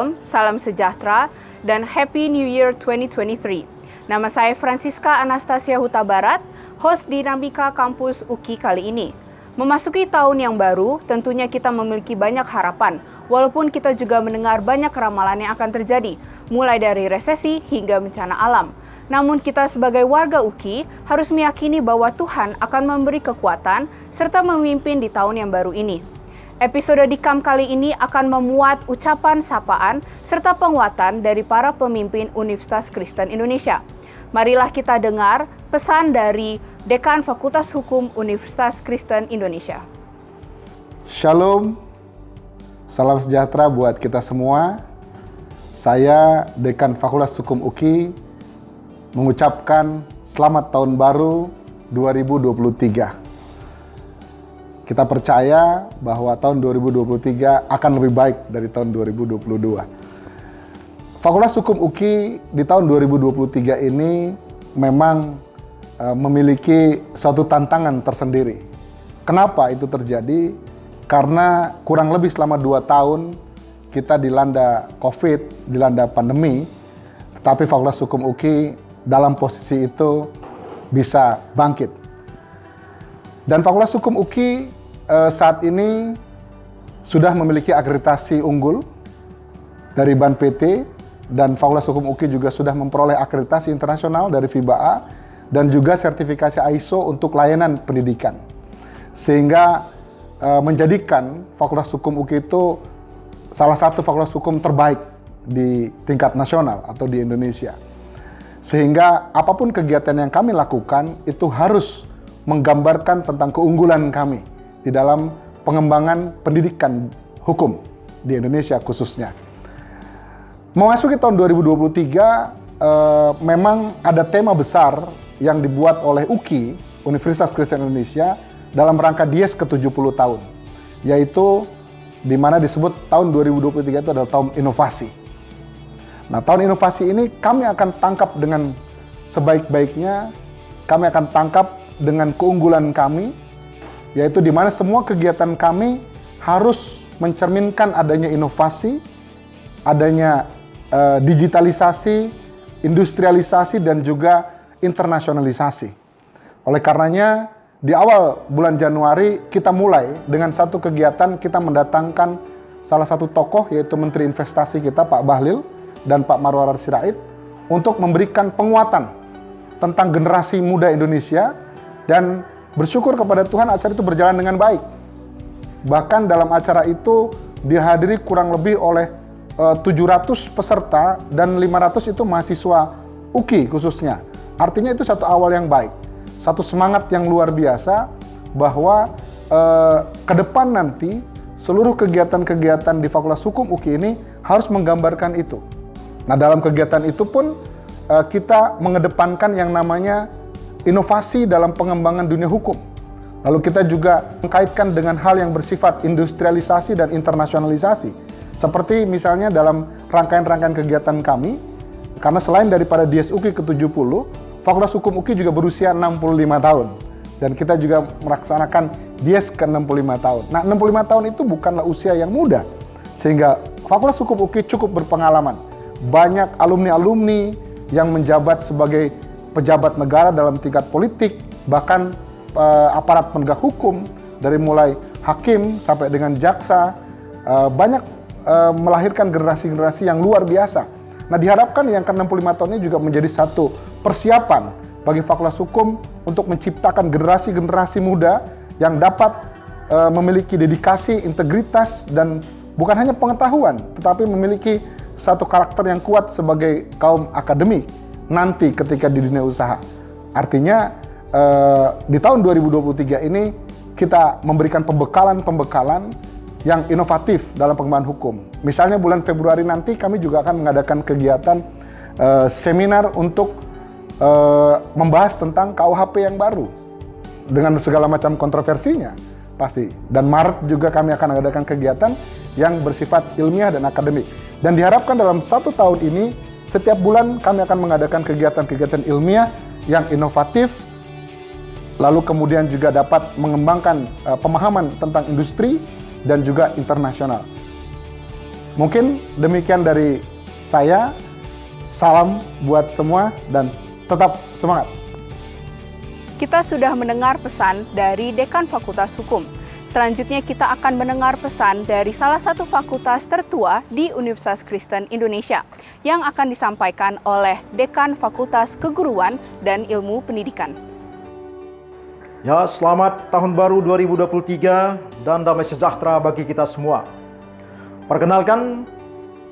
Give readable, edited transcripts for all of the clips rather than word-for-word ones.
Shalom, salam sejahtera, dan Happy New Year 2023. Nama saya Francisca Anastasia Huta Barat, host Dinamika Kampus UKI kali ini. Memasuki tahun yang baru, tentunya kita memiliki banyak harapan, walaupun kita juga mendengar banyak ramalan yang akan terjadi, mulai dari resesi hingga bencana alam. Namun kita sebagai warga UKI harus meyakini bahwa Tuhan akan memberi kekuatan serta memimpin di tahun yang baru ini. Episode Dikam kali ini akan memuat ucapan sapaan serta penguatan dari para pemimpin Universitas Kristen Indonesia. Marilah kita dengar pesan dari Dekan Fakultas Hukum Universitas Kristen Indonesia. Shalom, salam sejahtera buat kita semua. Saya Dekan Fakultas Hukum UKI mengucapkan selamat tahun baru 2023. Kita percaya bahwa tahun 2023 akan lebih baik dari tahun 2022. Fakultas Hukum UKI di tahun 2023 ini memang memiliki suatu tantangan tersendiri. Kenapa itu terjadi? Karena kurang lebih selama 2 tahun kita dilanda COVID, dilanda pandemi, tetapi Fakultas Hukum UKI dalam posisi itu bisa bangkit. Dan Fakultas Hukum UKI saat ini sudah memiliki akreditasi unggul dari BAN PT, dan Fakultas Hukum UKI juga sudah memperoleh akreditasi internasional dari FIBA-A dan juga sertifikasi ISO untuk layanan pendidikan. Sehingga menjadikan Fakultas Hukum UKI itu salah satu fakultas hukum terbaik di tingkat nasional atau di Indonesia. Sehingga apapun kegiatan yang kami lakukan itu harus menggambarkan tentang keunggulan kami di dalam pengembangan pendidikan hukum di Indonesia khususnya. Memasuki tahun 2023, memang ada tema besar yang dibuat oleh UKI, Universitas Kristen Indonesia, dalam rangka Dies ke-70 tahun, yaitu di mana disebut tahun 2023 itu adalah tahun inovasi. Nah, tahun inovasi ini kami akan tangkap dengan sebaik-baiknya, kami akan tangkap dengan keunggulan kami, yaitu di mana semua kegiatan kami harus mencerminkan adanya inovasi, adanya digitalisasi, industrialisasi, dan juga internasionalisasi. Oleh karenanya, di awal bulan Januari kita mulai dengan satu kegiatan, kita mendatangkan salah satu tokoh, yaitu Menteri Investasi kita, Pak Bahlil, dan Pak Marwarar Sirait, untuk memberikan penguatan tentang generasi muda Indonesia. Dan bersyukur kepada Tuhan acara itu berjalan dengan baik. Bahkan dalam acara itu dihadiri kurang lebih oleh 700 peserta dan 500 itu mahasiswa UKI khususnya. Artinya itu satu awal yang baik, satu semangat yang luar biasa bahwa ke depan nanti seluruh kegiatan-kegiatan di Fakultas Hukum UKI ini harus menggambarkan itu. Nah, dalam kegiatan itu pun kita mengedepankan yang namanya inovasi dalam pengembangan dunia hukum. Lalu kita juga mengkaitkan dengan hal yang bersifat industrialisasi dan internasionalisasi. Seperti misalnya dalam rangkaian-rangkaian kegiatan kami, karena selain daripada Dies UKI ke-70, Fakultas Hukum UKI juga berusia 65 tahun. Dan kita juga melaksanakan Dies ke-65 tahun. Nah, 65 tahun itu bukanlah usia yang muda. Sehingga Fakultas Hukum UKI cukup berpengalaman. Banyak alumni-alumni yang menjabat sebagai pejabat negara dalam tingkat politik, bahkan aparat penegak hukum, dari mulai hakim sampai dengan jaksa, banyak melahirkan generasi-generasi yang luar biasa. Nah, diharapkan yang ke-65 tahun ini juga menjadi satu persiapan bagi Fakultas Hukum untuk menciptakan generasi-generasi muda yang dapat memiliki dedikasi, integritas, dan bukan hanya pengetahuan, tetapi memiliki satu karakter yang kuat sebagai kaum akademik nanti ketika di dunia usaha. Artinya di tahun 2023 ini kita memberikan pembekalan yang inovatif dalam pengembangan hukum. Misalnya bulan Februari nanti kami juga akan mengadakan kegiatan seminar untuk membahas tentang KUHP yang baru dengan segala macam kontroversinya pasti. Dan Maret juga kami akan mengadakan kegiatan yang bersifat ilmiah dan akademik. Dan diharapkan dalam 1 tahun ini setiap bulan kami akan mengadakan kegiatan-kegiatan ilmiah yang inovatif, lalu kemudian juga dapat mengembangkan pemahaman tentang industri dan juga internasional. Mungkin demikian dari saya. Salam buat semua dan tetap semangat. Kita sudah mendengar pesan dari Dekan Fakultas Hukum. Selanjutnya kita akan mendengar pesan dari salah satu fakultas tertua di Universitas Kristen Indonesia yang akan disampaikan oleh Dekan Fakultas Keguruan dan Ilmu Pendidikan. Ya, selamat Tahun Baru 2023 dan damai sejahtera bagi kita semua. Perkenalkan,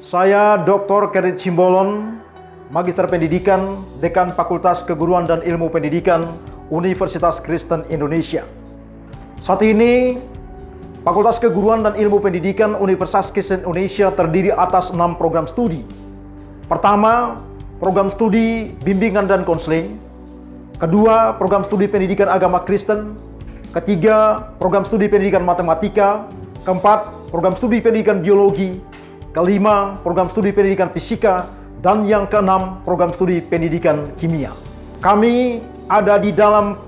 saya Dr. Kerit Simbolon, Magister Pendidikan, Dekan Fakultas Keguruan dan Ilmu Pendidikan, Universitas Kristen Indonesia. Saat ini, Fakultas Keguruan dan Ilmu Pendidikan Universitas Kristen Indonesia terdiri atas 6 program studi. Pertama, program studi Bimbingan dan Konseling. Kedua, program studi Pendidikan Agama Kristen. Ketiga, program studi Pendidikan Matematika. Keempat, program studi Pendidikan Biologi. Kelima, program studi Pendidikan Fisika. Dan yang keenam, program studi Pendidikan Kimia. Kami ada di dalam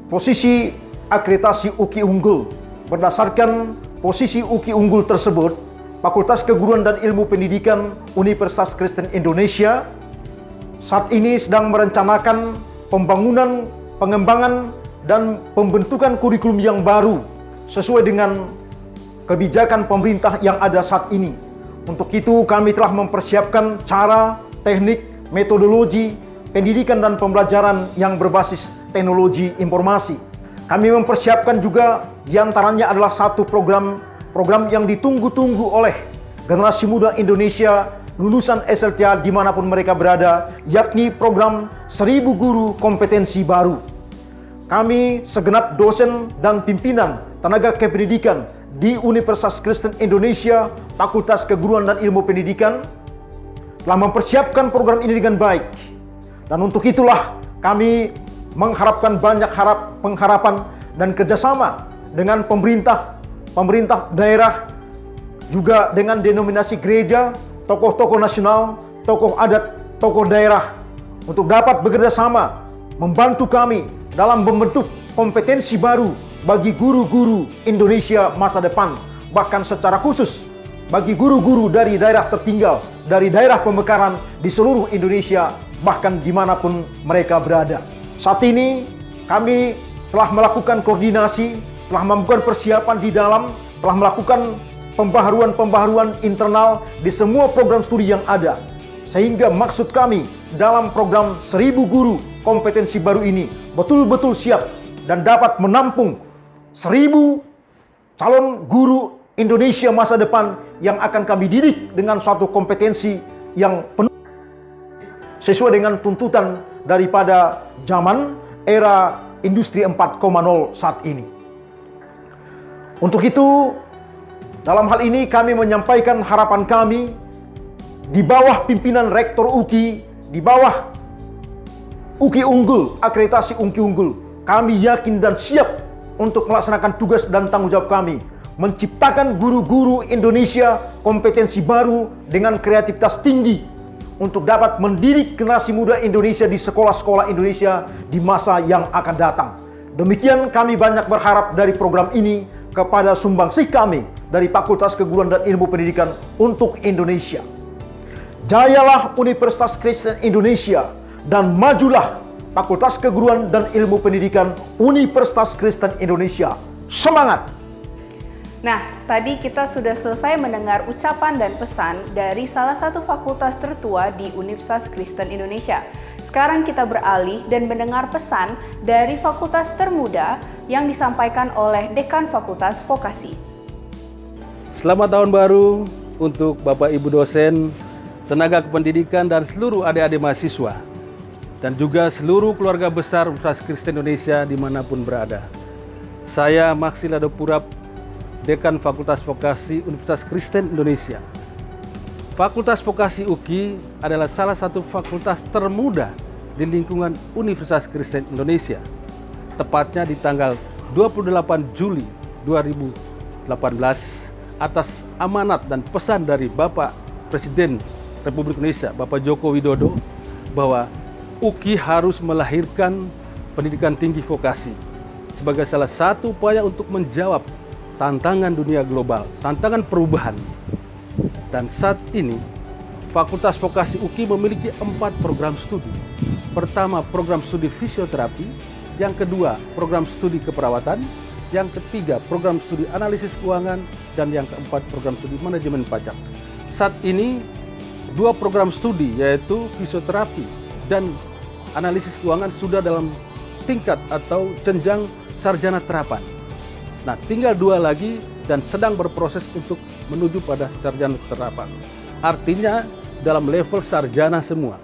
posisi akreditasi UKI Unggul. Berdasarkan posisi UKI Unggul tersebut, Fakultas Keguruan dan Ilmu Pendidikan Universitas Kristen Indonesia saat ini sedang merencanakan pembangunan, pengembangan, dan pembentukan kurikulum yang baru sesuai dengan kebijakan pemerintah yang ada saat ini. Untuk itu kami telah mempersiapkan cara, teknik, metodologi, pendidikan dan pembelajaran yang berbasis teknologi informasi. Kami mempersiapkan juga diantaranya adalah satu program yang ditunggu-tunggu oleh generasi muda Indonesia lulusan SLTA dimanapun mereka berada, yakni program 1000 Guru Kompetensi Baru. Kami segenap dosen dan pimpinan tenaga kependidikan di Universitas Kristen Indonesia, Fakultas Keguruan dan Ilmu Pendidikan telah mempersiapkan program ini dengan baik. Dan untuk itulah kami mengharapkan banyak pengharapan dan kerjasama dengan pemerintah daerah, juga dengan denominasi gereja, tokoh-tokoh nasional, tokoh adat, tokoh daerah untuk dapat bekerja sama membantu kami dalam membentuk kompetensi baru bagi guru-guru Indonesia masa depan, bahkan secara khusus bagi guru-guru dari daerah tertinggal, dari daerah pemekaran di seluruh Indonesia, bahkan dimanapun mereka berada. Saat ini kami telah melakukan koordinasi, telah melakukan persiapan di dalam, telah melakukan pembaharuan internal di semua program studi yang ada. Sehingga maksud kami dalam program 1000 Guru Kompetensi Baru ini betul-betul siap dan dapat menampung 1000 calon guru Indonesia masa depan yang akan kami didik dengan suatu kompetensi yang penuh sesuai dengan tuntutan daripada zaman era industri 4.0 saat ini. Untuk itu, dalam hal ini kami menyampaikan harapan kami di bawah pimpinan Rektor UKI, di bawah UKI Unggul, akreditasi UKI Unggul, kami yakin dan siap untuk melaksanakan tugas dan tanggung jawab kami, menciptakan guru-guru Indonesia kompetensi baru dengan kreativitas tinggi untuk dapat mendidik generasi muda Indonesia di sekolah-sekolah Indonesia di masa yang akan datang. Demikian kami banyak berharap dari program ini kepada sumbangsih kami dari Fakultas Keguruan dan Ilmu Pendidikan untuk Indonesia. Jayalah Universitas Kristen Indonesia dan majulah Fakultas Keguruan dan Ilmu Pendidikan Universitas Kristen Indonesia. Semangat! Nah, tadi kita sudah selesai mendengar ucapan dan pesan dari salah satu fakultas tertua di Universitas Kristen Indonesia. Sekarang kita beralih dan mendengar pesan dari fakultas termuda yang disampaikan oleh Dekan Fakultas Vokasi. Selamat Tahun Baru untuk Bapak Ibu dosen, tenaga kependidikan dan seluruh adik-adik mahasiswa, dan juga seluruh keluarga besar Universitas Kristen Indonesia dimanapun berada. Saya Maksila Dopurap, Dekan Fakultas Vokasi Universitas Kristen Indonesia. Fakultas Vokasi UKI adalah salah satu fakultas termuda di lingkungan Universitas Kristen Indonesia. Tepatnya di tanggal 28 Juli 2018 atas amanat dan pesan dari Bapak Presiden Republik Indonesia, Bapak Joko Widodo, bahwa UKI harus melahirkan pendidikan tinggi vokasi sebagai salah satu upaya untuk menjawab tantangan dunia global, tantangan perubahan Dan saat ini, Fakultas Vokasi UKI memiliki 4 program studi. Pertama, program studi fisioterapi. Yang kedua, program studi keperawatan. Yang ketiga, program studi analisis keuangan. Dan yang keempat, program studi manajemen pajak. Saat ini, 2 program studi yaitu fisioterapi dan analisis keuangan sudah dalam tingkat atau jenjang sarjana terapan. Nah, tinggal 2 lagi dan sedang berproses untuk menuju pada sarjana terapan. Artinya dalam level sarjana semua.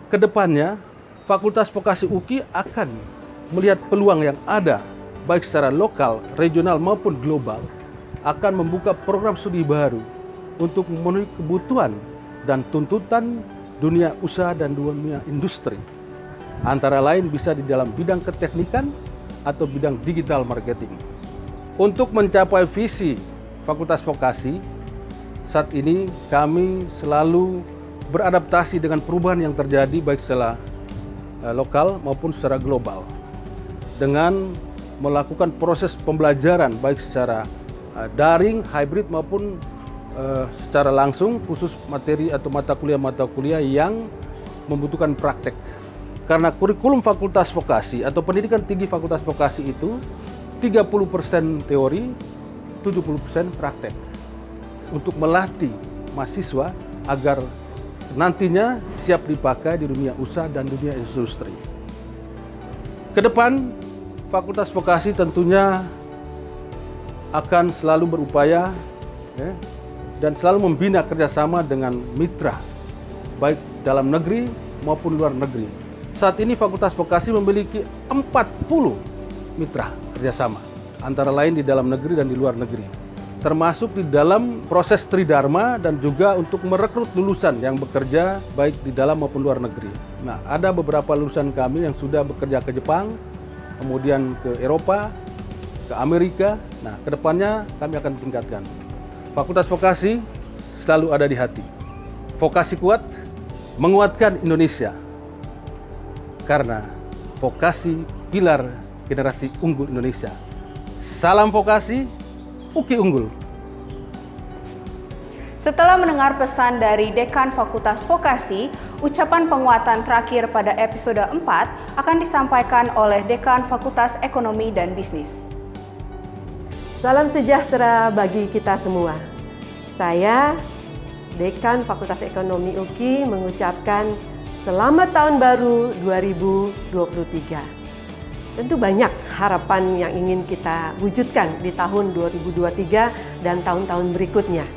Kedepannya, Fakultas Vokasi UKI akan melihat peluang yang ada, baik secara lokal, regional maupun global, akan membuka program studi baru untuk memenuhi kebutuhan dan tuntutan dunia usaha dan dunia industri. Antara lain bisa di dalam bidang keteknikan atau bidang digital marketing. Untuk mencapai visi Fakultas Vokasi, saat ini kami selalu beradaptasi dengan perubahan yang terjadi baik secara lokal maupun secara global. Dengan melakukan proses pembelajaran baik secara daring, hybrid maupun secara langsung, khusus materi atau mata kuliah yang membutuhkan praktek. Karena kurikulum Fakultas Vokasi atau pendidikan tinggi Fakultas Vokasi itu 30% teori, 70% praktek. Untuk melatih mahasiswa agar nantinya siap dipakai di dunia usaha dan dunia industri. Kedepan, Fakultas Vokasi tentunya akan selalu berupaya dan selalu membina kerjasama dengan mitra, baik dalam negeri maupun luar negeri. Saat ini Fakultas Vokasi memiliki 40 mitra kerjasama, antara lain di dalam negeri dan di luar negeri. Termasuk di dalam proses Tridharma dan juga untuk merekrut lulusan yang bekerja baik di dalam maupun luar negeri. Nah, ada beberapa lulusan kami yang sudah bekerja ke Jepang, kemudian ke Eropa, ke Amerika. Nah, kedepannya kami akan tingkatkan. Fakultas Vokasi selalu ada di hati. Vokasi kuat, menguatkan Indonesia. Karena vokasi pilar generasi unggul Indonesia. Salam vokasi, UKI unggul. Setelah mendengar pesan dari Dekan Fakultas Vokasi, ucapan penguatan terakhir pada episode 4 akan disampaikan oleh Dekan Fakultas Ekonomi dan Bisnis. Salam sejahtera bagi kita semua. Saya, Dekan Fakultas Ekonomi UKI, mengucapkan selamat tahun baru 2023. Tentu banyak harapan yang ingin kita wujudkan di tahun 2023 dan tahun-tahun berikutnya.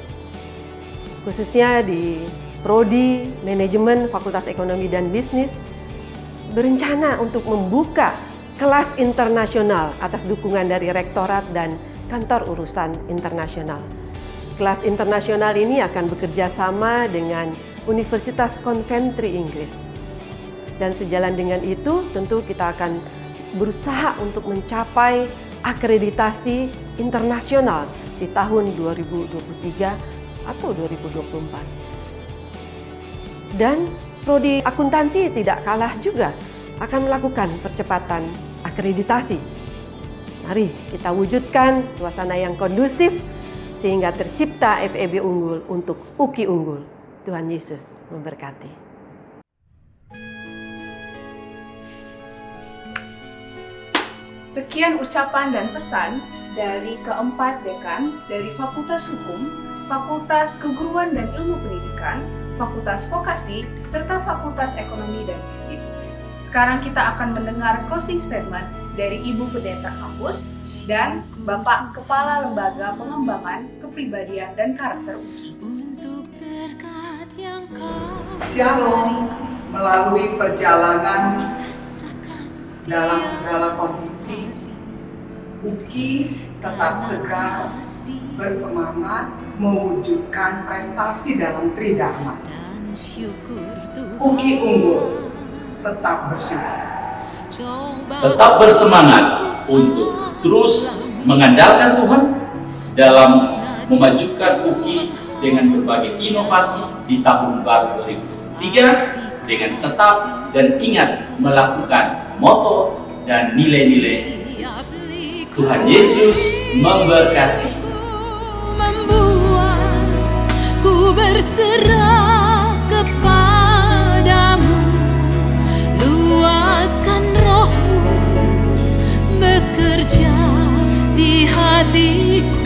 Khususnya di Prodi Manajemen Fakultas Ekonomi dan Bisnis berencana untuk membuka kelas internasional atas dukungan dari Rektorat dan Kantor Urusan Internasional. Kelas internasional ini akan bekerja sama dengan Universitas Coventry Inggris. Dan sejalan dengan itu tentu kita akan berusaha untuk mencapai akreditasi internasional di tahun 2023 atau 2024. Dan Prodi Akuntansi tidak kalah juga akan melakukan percepatan akreditasi. Mari kita wujudkan suasana yang kondusif sehingga tercipta FEB unggul untuk UKI unggul. Tuhan Yesus memberkati. Sekian ucapan dan pesan dari keempat dekan dari Fakultas Hukum, Fakultas Keguruan dan Ilmu Pendidikan, Fakultas Vokasi, serta Fakultas Ekonomi dan Bisnis. Sekarang kita akan mendengar closing statement dari Ibu Pendeta Kampus dan Bapak Kepala Lembaga Pengembangan Kepribadian dan Karakter UKI. Shalom, melalui perjalanan dalam segala kondisi, UKI tetap tegar, bersemangat, mewujudkan prestasi dalam Tridharma. UKI unggul, tetap bersyukur. Tetap bersemangat untuk terus mengandalkan Tuhan dalam memajukan UKI dengan berbagai inovasi di tahun baru 2023 dengan tetap dan ingat melakukan moto dan nilai-nilai. Tuhan Yesus memberkati. Membuat serah kepadamu, luaskan rohmu bekerja di hatiku.